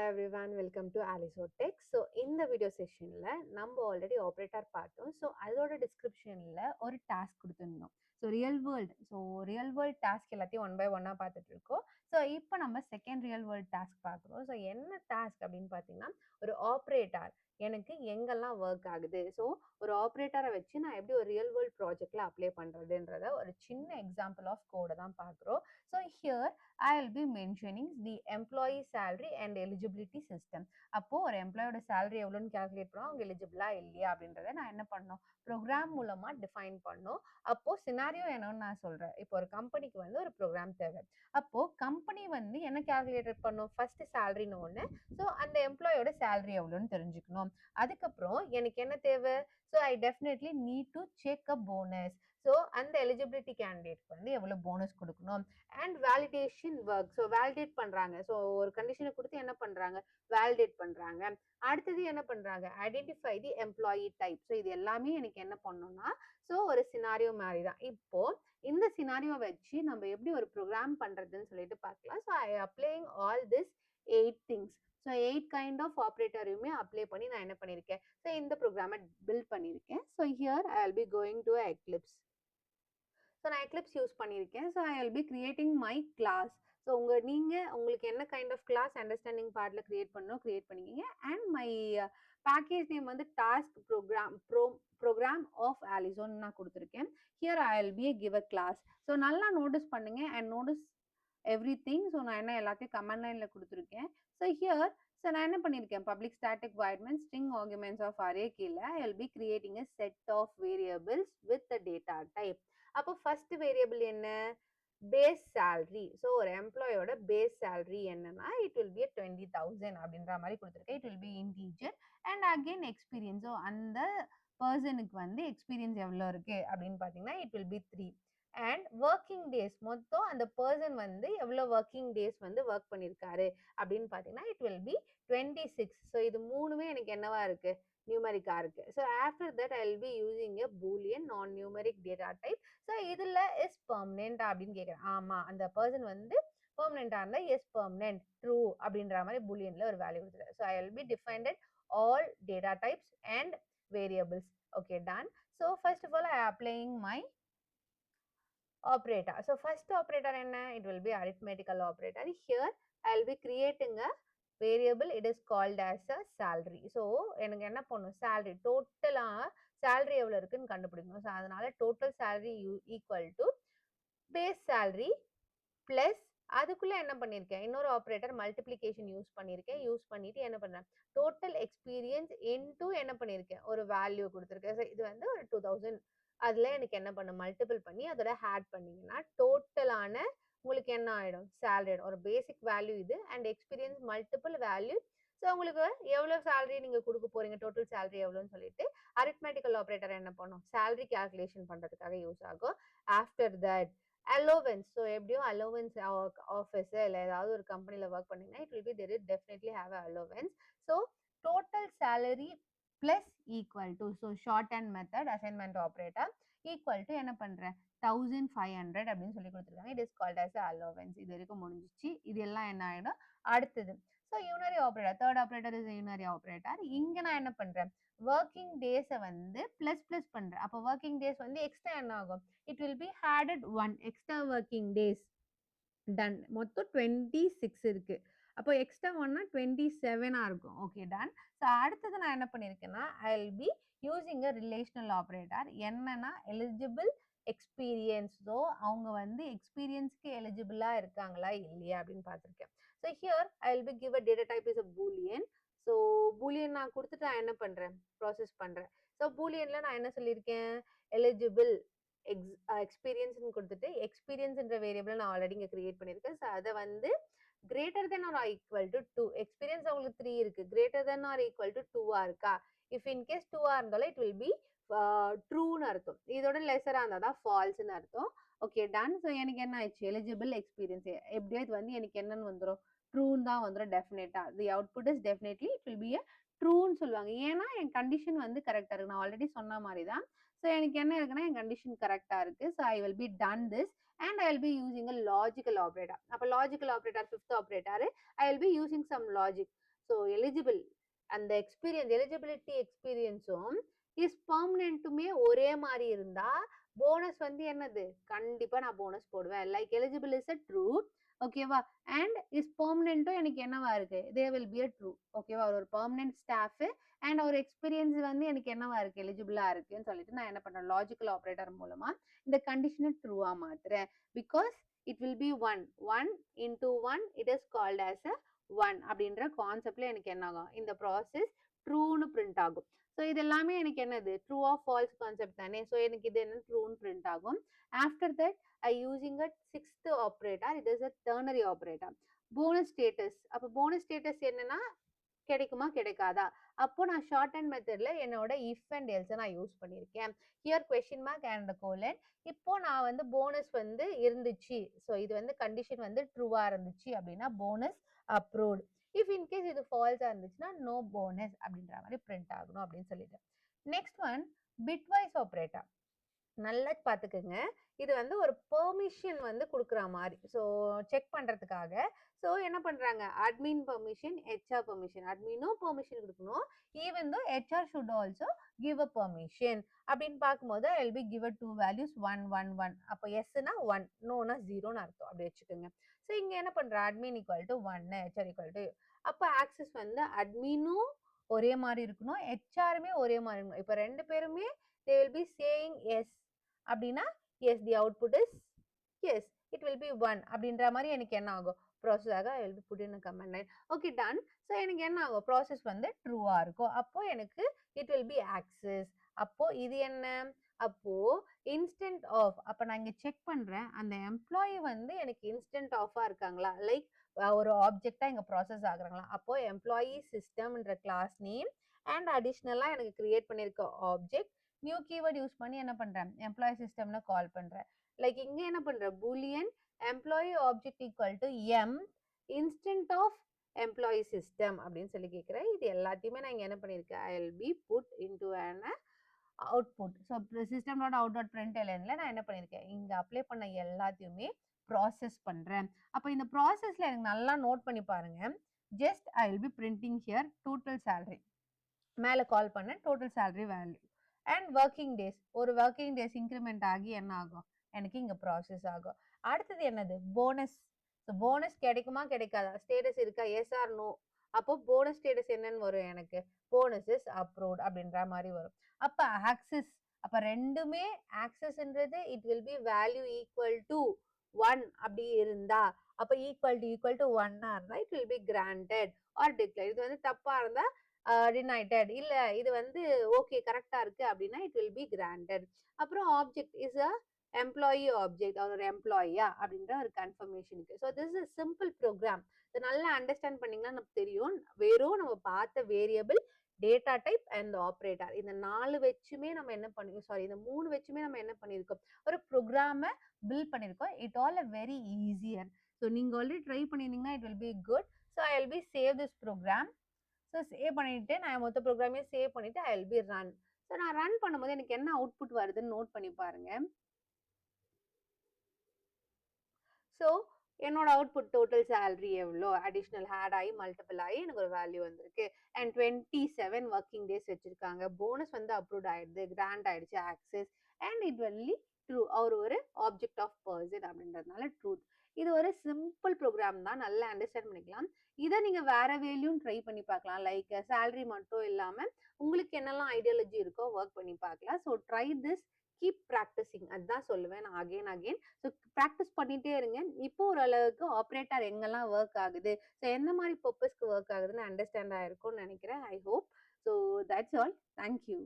everyone, welcome to Aliso Tech. So இந்த video செஷன்ல நம்ம already operator பார்த்தோம். ஸோ அதோட டிஸ்கிரிப்ஷன்ல ஒரு டாஸ்க் கொடுத்துருந்தோம். ரியல் வேர்ல்ட் டாஸ்க் எல்லாத்தையும் ஒன் பை ஒன்னா பார்த்துட்டு இருக்கோம். ஸோ இப்போ நம்ம செகண்ட் ரியல் வேர்ல்ட் டாஸ்க் பார்க்குறோம். ஸோ என்ன டாஸ்க் அப்படின்னு பார்த்தீங்கன்னா, ஒரு ஆப்ரேட்டர் எனக்கு எங்கெல்லாம் ஒர்க் ஆகுது, ஸோ ஒரு ஆப்ரேட்டரை வச்சு நான் எப்படி ஒரு ரியல் வேர்ல்ட் ப்ராஜெக்ட்ல அப்ளை பண்றதுன்றத ஒரு சின்ன எக்ஸாம்பிள் ஆஃப் கோடை தான் பார்க்குறோம். So here I will be mentioning the employee salary and eligibility system. அப்போ ஒரு எம்ப்ளாயோட salary எவ்வளோன்னு calculate பண்ணோம், அவங்க எலிஜிபிளா இல்லையா அப்படின்றத நான் என்ன பண்ணணும், ப்ரோக்ராம் மூலமா டிஃபைன் பண்ணணும். அப்போ சினாரியோ என்னன்னு நான் சொல்றேன். இப்போ ஒரு கம்பெனிக்கு வந்து ஒரு ப்ரோக்ராம் தேவை. அப்போ கம்பெனி வந்து என்ன கால்குலேட் பண்ணும், ஃபர்ஸ்ட் சேலரின்னு ஒன்று. ஸோ அந்த எம்ப்ளாயோட சேலரி எவ்வளோன்னு தெரிஞ்சுக்கணும். அதுக்கப்புறம் எனக்கு என்ன தேவை, so I definitely need to check a bonus. So அந்த எலிஜிபிலிட்டி கேண்டிடேட்க்கு வந்து எவ்வளோ போனஸ் கொடுக்கணும். And validation work, so validate பண்றாங்க. ஸோ ஒரு கண்டிஷனை கொடுத்து என்ன பண்றாங்க, வேலிடேட் பண்றாங்க. அடுத்தது என்ன பண்றாங்க, ஐடென்டிஃபை தி எம்ப்ளாயி டைப். ஸோ இது எல்லாமே எனக்கு என்ன பண்ணணும்னா, ஸோ ஒரு சினாரியோ மாதிரி தான். இப்போ இந்த சினாரியோ வச்சு நம்ம எப்படி ஒரு ப்ரோக்ராம் பண்றதுன்னு சொல்லிட்டு பார்க்கலாம். So I applying all this 8 things. So 8 kind of ஆப்ரேட்டரையுமே அப்ளை பண்ணி நான் என்ன பண்ணியிருக்கேன், ஸோ இந்த ப்ரோக்ராமை பில்ட் பண்ணியிருக்கேன். So here I will be going to Eclipse. So நான் எக்லிப்ஸ் யூஸ் பண்ணியிருக்கேன். So I will be creating my class. So உங்களுக்கு என்ன கைண்ட் ஆஃப் கிளாஸ் அண்டர்ஸ்டாண்டிங் பார்ட்ல கிரியேட் பண்ணணும், கிரியேட் பண்ணிக்கிங்க. அண்ட் மை பேக்கேஜ் நேம் வந்து டாஸ்க் ப்ரோக்ராம் ஆஃப் ஆலிசோன்னு நான் கொடுத்துருக்கேன். Here I will be give a class. So நல்லா நோட்டீஸ் பண்ணுங்க அண்ட் நோட்டீஸ் எவ்ரிதிங். ஸோ நான் என்ன எல்லாத்தையும் கமெண்ட் லைன்ல கொடுத்துருக்கேன். ஸோ ஹியர் நான் என்ன பண்ணியிருக்கேன், public static void main string arguments of array கீழே I will be creating a set of variables with the data type. அப்போ ஃபர்ஸ்ட் வேரியபிள் என்ன, பேஸ் சேலரி. ஸோ ஒரு எம்ப்ளாயோட பேஸ் சேலரி என்னன்னா இட் வில் பி 20,000 அப்படின்ற மாதிரி கொடுத்துருக்கேன். It will B integer. And again experience, so அந்த பர்சனுக்கு வந்து எக்ஸ்பீரியன்ஸ் எவ்வளோ இருக்கு அப்படின்னு பார்த்தீங்கன்னா it will B 3. And working days, மொத்தம் அந்த பர்சன் வந்து எவ்வளோ ஒர்க்கிங் டேஸ் வந்து ஒர்க் பண்ணியிருக்காரு அப்படின்னு பார்த்தீங்கன்னா இட் வில் பி 26. ஸோ இது மூணுமே எனக்கு என்னவா இருக்கு, நியூமரிக்கா இருக்கு. So after that I will be using a Boolean நான் நியூமரிக் டேட்டா டைப். ஸோ இதுல இஸ் பெர்மனன்ட் அப்படின்னு கேட்குறேன். ஆமா, அந்த பர்சன் வந்து பெர்மனண்டா இருந்தா எஸ் பெர்மனன்ட் ட்ரூ அப்படின்ற மாதிரி பூலியன்ல ஒரு வேல்யூ கொடுத்துரு. So I will be defined all data types and variables. Okay, done. So first of all I applying my operator. So first operator enna, it will be arithmetical operator. Here I will be creating a variable, it is called as a salary. So எனக்கு என்ன பண்ணும், salary டோட்டலா salary எவ்வளவு இருக்குன்னு கண்டுபிடிக்கணும். So அதனால total salary equal to base salary plus அதுக்குள்ள என்ன பண்ணிருக்கேன், இன்னொரு ஆப்ரேட்டர் மல்டிப்ளிகேஷன் யூஸ் பண்ணிருக்கேன். யூஸ் பண்ணிட்டு என்ன பண்றேன், டோட்டல் எக்ஸ்பீரியன்ஸ் இன்டூ என்ன பண்ணிருக்கேன், ஒரு வேல்யூ கொடுத்துருக்கேன். இது வந்து ஒரு 2000. அதுல எனக்கு என்ன பண்ணும், மல்டிபிள் பண்ணி அதோட ஆட் பண்ணீங்கன்னா டோட்டலான உங்களுக்கு என்ன ஆயிடும், சேலரி. ஒரு பேசிக் வேல்யூ இது and experience multiple value. So உங்களுக்கு எவ்வளவு சேலரி நீங்க கொடுக்க போறீங்க, டோட்டல் சேலரி எவ்வளோன்னு சொல்லிட்டு அரித்மெட்டிக்கல் ஆப்ரேட்டர் என்ன பண்ணும், சேலரி கால்குலேஷன் பண்றதுக்காக யூஸ் ஆகும். ஆஃப்டர் தட் அலோவன்ஸ், ஸோ எப்படியும் அலோவன்ஸ் ஆஃபீஸ் இல்லை ஏதாவது ஒரு கம்பெனியில் ஒர்க் பண்ணீங்கன்னா it will be there definitely have a allowance. So total salary plus equal to, so short and method assignment operator equal to என்ன பண்றேன் 1500 அப்படின்னு சொல்லி கொடுத்துருக்காங்க. It is called as allowance. இது வரைக்கும் முடிஞ்சிச்சு. இது எல்லாம் என்ன ஆயிடும் அடுத்தது. So unary operator, third operator is யூனரி operator. இங்க நான் என்ன பண்றேன், ஒர்க்கிங் டேஸை வந்து பிளஸ் பிளஸ் பண்றேன். அப்போ ஒர்க்கிங் டேஸ் வந்து எக்ஸ்ட்ரா என்ன ஆகும், it will be added 1 extra working days. Ton. மொத்தம் 26 இருக்கு. அப்போ எக்ஸ்ட்ரா 1னா 27 இருக்கும். Okay, done. ஸோ அடுத்தது நான் என்ன பண்ணியிருக்கேன்னா I will be using a relational operator. என்னன்னா எலிஜிபிள் எக்ஸ்பீரியன்ஸ். ஸோ அவங்க வந்து எக்ஸ்பீரியன்ஸ்க்கு எலிஜிபிளா இருக்காங்களா இல்லையா அப்படின்னு பார்த்துருக்கேன். So here I will be give a data type is a boolean. So boolean நான் கொடுத்துட்டு நான் என்ன பண்றேன், ப்ராசஸ் பண்றேன். ஸோ பூலியன்ல நான் என்ன சொல்லியிருக்கேன், எலிஜிபிள் எக்ஸ்பீரியன்ஸ்னு கொடுத்துட்டு எக்ஸ்பீரியன்ஸ்ன்ற வேரியபிள் நான் ஆல்ரெடி இங்கே கிரியேட் பண்ணியிருக்கேன். ஸோ அதை வந்து greater than or equal to 2. Experience அவங்களுக்கு 3 இருக்கு, greater than or equal to 2 இருக்கா. இஃப் இன்கேஸ் 2 இருந்தாலும் இட் வில் பி ட்ரூன்னு அர்த்தம். இதோட லெஸரா இருந்தால் தான் ஃபால்ஸ்ன்னு அர்த்தம். Okay, done. ஸோ எனக்கு என்ன ஆயிடுச்சு, எலிஜிபிள் எக்ஸ்பீரியன்ஸ் எப்படியோ இது வந்து எனக்கு என்னன்னு வந்துடும், ட்ரூன்னு தான் வந்துடும் டெஃபினட்டா. The output is definitely it will be a ட்ரூன்னு சொல்லுவாங்க. ஏன்னா என் கண்டிஷன் வந்து கரெக்டா இருக்கு. நான் ஆல்ரெடி சொன்ன மாதிரி தான். ஸோ எனக்கு என்ன இருக்குன்னா என் கண்டிஷன் கரெக்டா இருக்கு. So I will be done this and I will be using a logical operator. அப்போ logical operator fifth operator I will be using some logic. So eligible அந்த எக்ஸ்பீரியன்ஸ் எலிஜிபிலிட்டி எக்ஸ்பீரியன்ஸும் இஸ் பர்மனெண்ட்டுமே ஒரே மாதிரி இருந்தா போனஸ் வந்து என்னது கண்டிப்பா நான் போனஸ் போடுவேன். Like eligible is a true, ஓகேவா, அண்ட் இஸ் பெர்மனன்ட்டும் எனக்கு என்னவா இருக்கு, they will be a true, ஓகேவா. ஒரு பெர்மனன்ட் ஸ்டாஃப் அண்ட் ஒரு எக்ஸ்பீரியன்ஸ் வந்து எனக்கு என்னவா இருக்கு, எலிஜிபிளா இருக்குன்னு சொல்லிட்டு நான் என்ன பண்றேன், லாஜிக்கல் ஆப்ரேட்டர் மூலமா இந்த கண்டிஷனை ட்ரூவா மாத்துறேன். Because it will be one one into one it is called as a one அப்படின்ற கான்செப்ட்ல எனக்கு என்ன ஆகும், இந்த ப்ராசஸ் ட்ரூன்னு பிரிண்ட் ஆகும். ஸோ இது எல்லாமே எனக்கு என்னது ட்ரூ ஆஃப் ஃபால்ஸ் கான்செப்ட் தானே. ஸோ எனக்கு இது என்ன ட்ரூன்னு பிரிண்ட் ஆகும். After that I using a sixth operator, it is a ternary operator. Bonus status, அப்போ bonus status என்னன்னா கிடைக்குமா கிடைக்காதா, அப்போ நான் ஷார்ட் அண்ட் மெத்தட்ல என்னோட இஃப் அண்ட் எல்ஸ் நான் யூஸ் பண்ணியிருக்கேன். Here question mark and colon. இப்போ நான் வந்து போனஸ் வந்து இருந்துச்சு, ஸோ இது வந்து கண்டிஷன் வந்து ட்ரூவா இருந்துச்சு அப்படின்னா போனஸ் அப்ரூவ்ட். இஃப் இன்கேஸ் இது ஃபால்ஸா இருந்துச்சுன்னா நோ போனஸ் அப்படின்ற மாதிரி பிரிண்ட் ஆகணும் அப்படின்னு சொல்லிட்டு. Next one bitwise operator. நல்லா பார்த்துக்குங்க. இது வந்து ஒரு பெர்மிஷன் வந்து குடுக்குற மாதிரி. ஸோ செக் பண்றதுக்காக. ஸோ என்ன பண்றாங்க, அட்மின் பெர்மிஷன், ஹெச்ஆர் பெர்மிஷன். அட்மினும் பெர்மிஷன் கொடுக்கணும். Even though HR should also give a permission. அப்படின்னு பார்க்கும்போது I will be give two values 1 1 1. அப்போ எஸ்னா 1, நோனா 0ன்னு அர்த்தம். அப்படி வச்சுக்கோங்க. ஸோ இங்க என்ன பண்ற, admin equal to 1, HR equal to. அப்போ ஆக்சஸ் வந்து அட்மினும் ஒரே மாதிரி இருக்கணும், ஹெச்ஆருமே ஒரே மாதிரி இருக்கணும். இப்போ ரெண்டு பேருமே they will be saying yes அப்படின்னா yes the output is yes, it will be 1 அப்படின்ற மாதிரி எனக்கு என்ன ஆகும், ப்ராசஸ் ஆக I will be put in a command line. Okay done. So எனக்கு என்ன ஆகும், ப்ராசஸ் வந்து ட்ரூவா இருக்கும். அப்போ எனக்கு it will be access. அப்போ இது என்ன, அப்போ இன்ஸ்டன்ட் ஆஃப். அப்போ நான் இங்க செக் பண்றேன் அந்த எம்ப்ளாயி வந்து எனக்கு இன்ஸ்டன்ட் ஆஃபா இருக்காங்களா, லைக் ஒரு ஆப்ஜெக்டா இங்க ப்ராசஸ் ஆகுறாங்களா. அப்போ எம்ப்ளாயி சிஸ்டம்ன்ற கிளாஸ் நேம் அண்ட் அடிஷ்னலா எனக்கு கிரியேட் பண்ணிருக்க ஆப்ஜெக்ட் நியூ கீவேர்ட் யூஸ் பண்ணி என்ன பண்றேன், எம்ப்ளாயி சிஸ்டம்னு கால் பண்றேன். லைக் இங்க என்ன பண்றேன், boolean employee object equal to M instance of employee system அப்படின்னு சொல்லி கேட்கிறேன். இது எல்லாத்தையுமே நான் இங்க என்ன பண்ணிருக்கேன், I will be put into an output. So system dot out dot பிரிண்ட்எல்என்ல நான் என்ன பண்ணியிருக்கேன், இங்க அப்ளை பண்ண எல்லாத்தையுமே ப்ராசஸ் பண்றேன். அப்போ இந்த ப்ராசஸ்ல எனக்கு நல்லா நோட் பண்ணி பாருங்க. Just I will B printing here total salary. மேலே கால் பண்ண total salary value and working days. ஒரு ஒர்க்கிங் டேஸ் இன்க்ரிமெண்ட் ஆகி என்ன ஆகும், எனக்கு இங்க ப்ராசஸ் ஆகும். அடுத்தது என்னது, போனஸ். ஸோ போனஸ் கிடைக்குமா கிடைக்காதா, ஸ்டேட்டஸ் இருக்கா, எஸ் ஆர் நோ. அப்போ போனஸ் ஸ்டேட்டஸ் என்னன்னு வரும், எனக்கு போனஸ் இஸ் அப்ரூவ்ட் அப்படின்ற மாதிரி வரும். அப்ப ஆக்சஸ், அப்ப ரெண்டுமே ஆக்சஸ்ன்றது it will be value equal to 1 அப்படி இருந்தா, அப்ப ஈக்குவல் டு 1 இருந்தா it will be granted or declare. இது வந்து தப்பா இருந்தா டினைட்டட், இல்ல இது வந்து ஓகே கரெக்டா இருக்கு அப்படின்னா இட் வில் பி கிராண்டட். அப்புறம் object is a employee object, அவர் எம்ப்ளாயியா அப்படின்ற ஒரு கன்ஃபர்மேஷனுக்கு. So this is simple program. இதை நல்லா அண்டர்ஸ்டாண்ட் பண்ணீங்கன்னா நமக்கு தெரியும். வெறும் நம்ம பார்த்த variable, data type and operator, இந்த 4 வச்சுமே நம்ம என்ன பண்ணி, சாரி இந்த 3 வச்சுமே நம்ம என்ன பண்ணியிருக்கோம், ஒரு ப்ரோக்ராமை பில்ட் பண்ணியிருக்கோம். It all a very easier. So நீங்கள் ஆல்ரெடி ட்ரை பண்ணியிருந்தீங்கன்னா it will be good. So I will be save this program. So save பண்ணிட்டு நான் மொத்த ப்ரோக்ராமையும் சேவ் பண்ணிட்டு I will be run. So நான் ரன் பண்ணும்போது எனக்கு என்ன அவுட்புட் வருதுன்னு நோட் பண்ணி பாருங்க. ஸோ என்னோட அவுட்புட் டோட்டல் சேலரி எவ்வளோ, அடிஷ்னல் ஆட் ஆகி மல்டிபிள் ஆகி எனக்கு ஒரு வேல்யூ வந்திருக்கு. அண்ட் 27 ஒர்க்கிங் டேஸ் வச்சிருக்காங்க. போனஸ் வந்து அப்ரூவ் ஆயிடுது, கிராண்ட் ஆயிடுச்சு access. And it Valli true, அவர் ஒரு ஆப்ஜெக்ட் ஆஃப் பர்சன் அப்படின்றதுனால ட்ரூத். இது ஒரு சிம்பிள் ப்ரோக்ராம் தான், நல்லா அண்டர்ஸ்டாண்ட் பண்ணிக்கலாம். இதை நீங்க வேற வேலையும் ட்ரை பண்ணி பார்க்கலாம். லைக் சேலரி மட்டும் இல்லாம உங்களுக்கு என்னெல்லாம் ஐடியாலஜி இருக்கோ ஒர்க் பண்ணி பார்க்கலாம். So try this, keep practising, அதுதான் சொல்லுவேன் நான் அகைன் அகைன். ஸோ ப்ராக்டிஸ் பண்ணிட்டே இருங்க. இப்போ ஓரளவுக்கு ஆப்ரேட்டர் எங்கெல்லாம் ஒர்க் ஆகுது, ஸோ எந்த மாதிரி பர்பஸ்க்கு ஒர்க் ஆகுதுன்னு அண்டர்ஸ்டாண்ட் ஆயிருக்கும்னு நினைக்கிறேன். I hope. So that's all. Thank you.